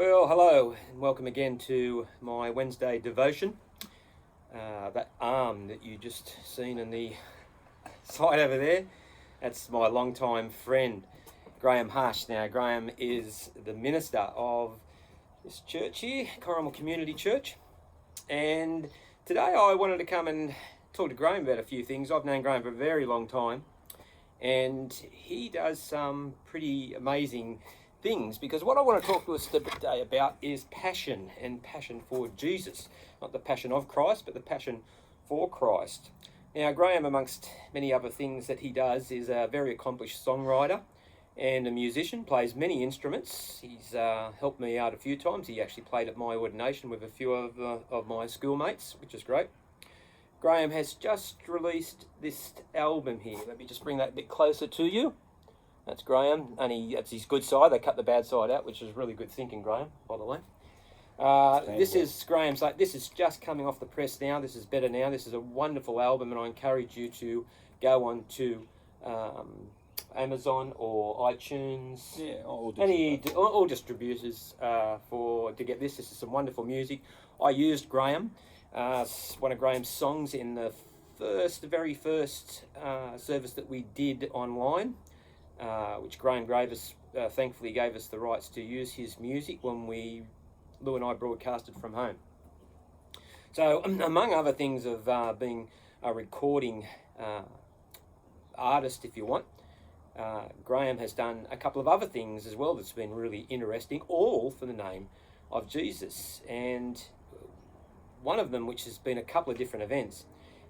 Well, hello and welcome again to my Wednesday devotion. That arm that you just seen in the side over there, that's my long-time friend, Graeme. Now, Graeme is the minister of this church here, Corrimal Community Church. And today I wanted to come and talk to Graeme about a few things. I've known Graeme for a very long time, and he does some pretty amazing things, because what I want to talk to us today about is passion, and passion for Jesus. Not the passion of Christ, but the passion for Christ. Now, Graeme, amongst many other things that he does, is a very accomplished songwriter and a musician, plays many instruments. He's helped me out a few times. He actually played at my ordination with a few of my schoolmates, which is great. Graeme has just released this album here. Let me just bring that a bit closer to you. That's Graeme, and that's his good side. They cut the bad side out, which is really good thinking, Graeme, by the way. This is Graeme's, this is just coming off the press now. This is better now. This is a wonderful album, and I encourage you to go on to Amazon or iTunes. Yeah, all distributors to get this. This is some wonderful music. I used Graeme, one of Graeme's songs in the very first service that we did online. Which Graeme thankfully gave us the rights to use his music when Lou and I broadcasted from home. So, among other things of being a recording artist, if you want, Graeme has done a couple of other things as well that's been really interesting, all for the name of Jesus. And one of them, which has been a couple of different events,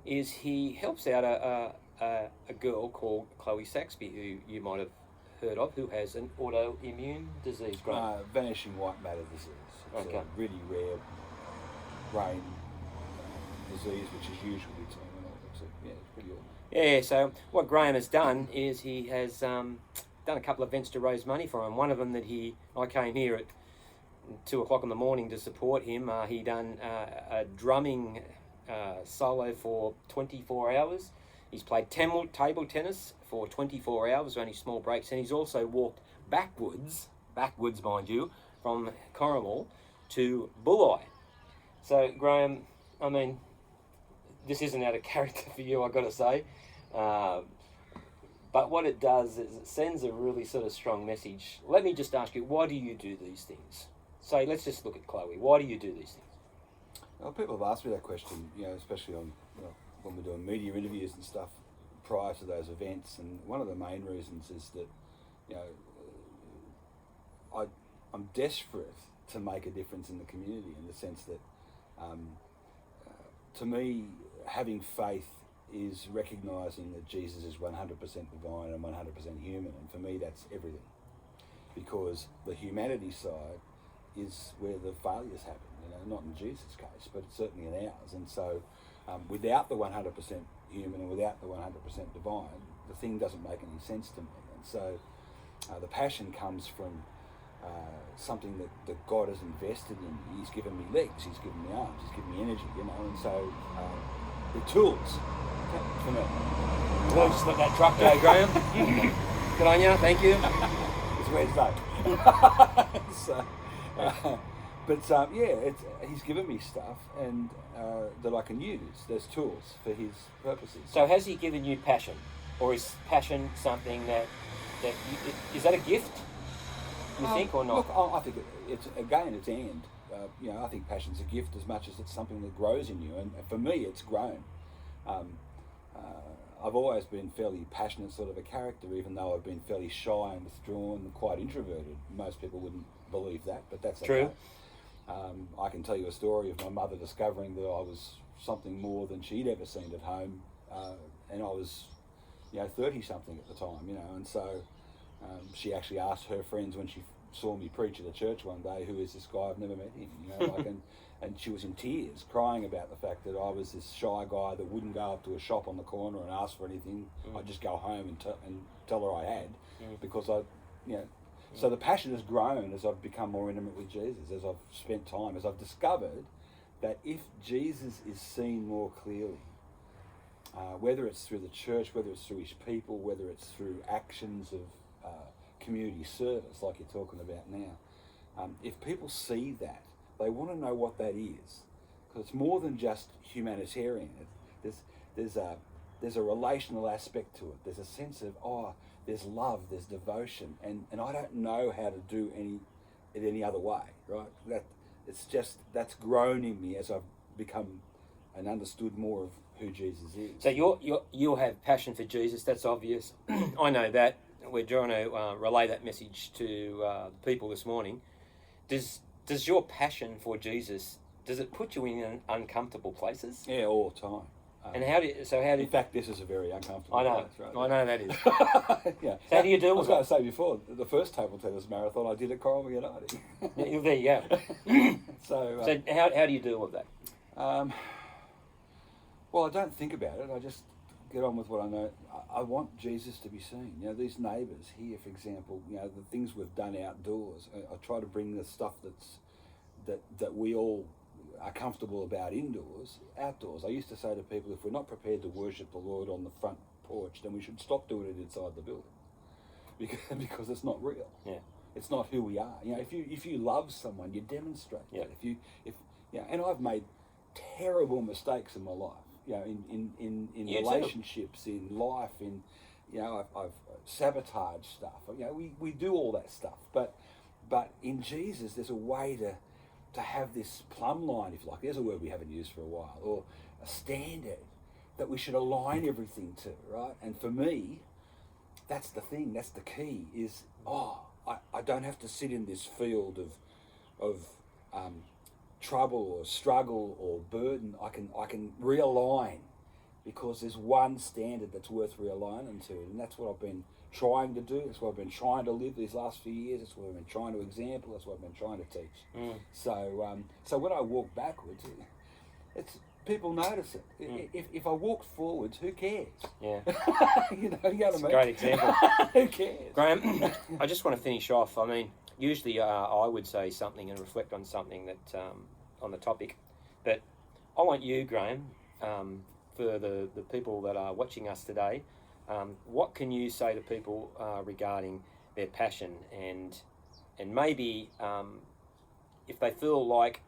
is he helps out a girl called Chloe Saxby, who you might have heard of, who has an autoimmune disease. Vanishing white matter disease. It's a really rare brain disease, which is usually terminal. It's pretty awful. Yeah, so what Graeme has done is he has done a couple of events to raise money for him. One of them I came here at 2 o'clock in the morning to support him. He done a solo for 24 hours. He's played table tennis for 24 hours, only small breaks, and he's also walked backwards mind you, from Corrimal to Bulli. So, Graeme, I mean, this isn't out of character for you, I've got to say, but what it does is it sends a really sort of strong message. Let me just ask you, why do you do these things? So let's just look at Chloe. Why do you do these things? Well, people have asked me that question, especially on when we're doing media interviews and stuff prior to those events, and one of the main reasons is that I'm desperate to make a difference in the community, in the sense that to me, having faith is recognising that Jesus is 100% divine and 100% human, and for me that's everything, because the humanity side is where the failures happen, not in Jesus' case, but certainly in ours. And so without the 100% human and without the 100% divine, the thing doesn't make any sense to me. And so the passion comes from something that God has invested in me. He's given me legs, he's given me arms, he's given me energy, and so the tools for me. Well, just let that truck go, Graeme. Good on you, thank you. It's Wednesday. He's given me stuff and that I can use. There's tools for his purposes. So has he given you passion? Or is passion something is that a gift, you think, or not? Look, I think it's and. I think passion's a gift as much as it's something that grows in you. And for me, it's grown. I've always been fairly passionate sort of a character, even though I've been fairly shy and withdrawn and quite introverted. Most people wouldn't believe that, but that's true. Okay. I can tell you a story of my mother discovering that I was something more than she'd ever seen at home, and I was, 30-something at the time, and so she actually asked her friends when she saw me preach at a church one day, who is this guy? I've never met him, and she was in tears, crying about the fact that I was this shy guy that wouldn't go up to a shop on the corner and ask for anything. I'd just go home and tell her I had, because So the passion has grown as I've become more intimate with Jesus, as I've spent time, as I've discovered that if Jesus is seen more clearly, whether it's through the church, whether it's through his people, whether it's through actions of community service like you're talking about now, if people see that, they want to know what that is, because it's more than just humanitarian. There's a relational aspect to it. There's a sense of there's love, there's devotion, and I don't know how to do it any other way, right? That's grown in me as I've become and understood more of who Jesus is. So you'll have passion for Jesus. That's obvious. I know that. We're trying to relay that message to people this morning. Does your passion for Jesus, does it put you in uncomfortable places? Yeah, all the time. And how do in fact, this is a very uncomfortable I know, place, right? I know that is. Yeah. So how do you deal I was with going to say before, the first table tennis marathon I did at Corrimal United. Yeah, there you go. So how do you deal with that? Well, I don't think about it. I just get on with what I know. I want Jesus to be seen. You know, these neighbours here, for example, you know, the things we've done outdoors. I try to bring the stuff that we all are comfortable about indoors, outdoors. I used to say to people, if we're not prepared to worship the Lord on the front porch, then we should stop doing it inside the building, because it's not real. Yeah, it's not who we are. You know, if you love someone, you demonstrate that. And I've made terrible mistakes in my life. You know, in relationships, in life, I've sabotaged stuff. You know, we do all that stuff, but in Jesus, there's a way to have this plumb line, if you like. There's a word we haven't used for a while, or a standard that we should align everything to, right? And for me, that's the thing. That's the key. Is I don't have to sit in this field of trouble or struggle or burden. I can realign, because there's one standard that's worth realigning to, and that's what I've been trying to do. That's what I've been trying to live these last few years. That's what I've been trying to example. That's what I've been trying to teach. So when I walk backwards, it's people notice it. If I walk forwards, who cares? Yeah. you know what I mean? It's a great example. Who cares? Graham, I just want to finish off. I mean, usually I would say something and reflect on something that on the topic, but I want you, Graeme, for the people that are watching us today, what can you say to people regarding their passion and maybe if they feel like,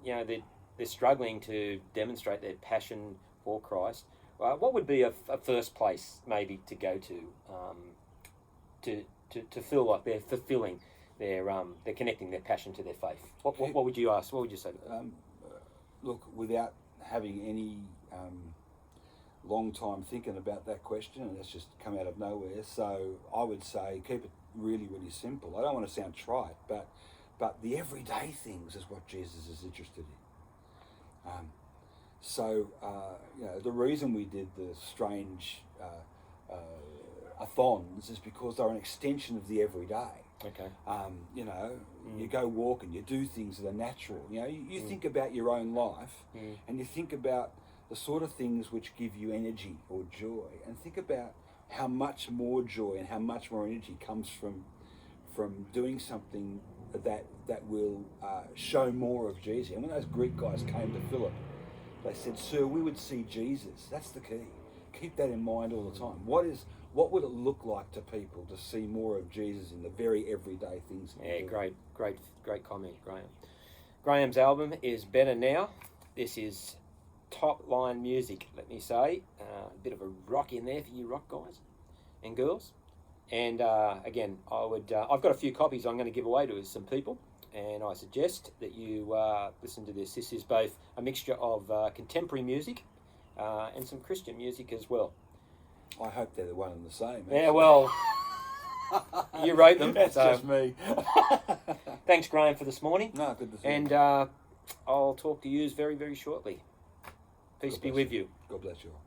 you know, they're struggling to demonstrate their passion for Christ, what would be a first place maybe to go to feel like they're fulfilling they're connecting their passion to their faith? What would you ask? What would you say to them? Look, without having any long time thinking about that question, and it's just come out of nowhere, so I would say keep it really, really simple. I don't want to sound trite, but the everyday things is what Jesus is interested in. The reason we did the strange athons is because they're an extension of the everyday. Okay. You go walk and you do things that are natural. You know, you think about your own life, and you think about the sort of things which give you energy or joy, and think about how much more joy and how much more energy comes from doing something that will show more of Jesus. And when those Greek guys came to Philip, they said, "Sir, we would see Jesus." That's the key. Keep that in mind all the time. What would it look like to people to see more of Jesus in the very everyday things? Yeah, great comment, Graeme. Graeme's album is Better Now. This is top line music, let me say. A bit of a rock in there for you rock guys and girls. And again, I've got a few copies I'm going to give away to some people, and I suggest that you listen to this. This is both a mixture of contemporary music and some Christian music as well. I hope they're the one and the same. Actually. Yeah, well, you wrote them. That's just me. Thanks, Graeme, for this morning. No, good to see you. And I'll talk to you very, very shortly. Peace be with you. God bless you all.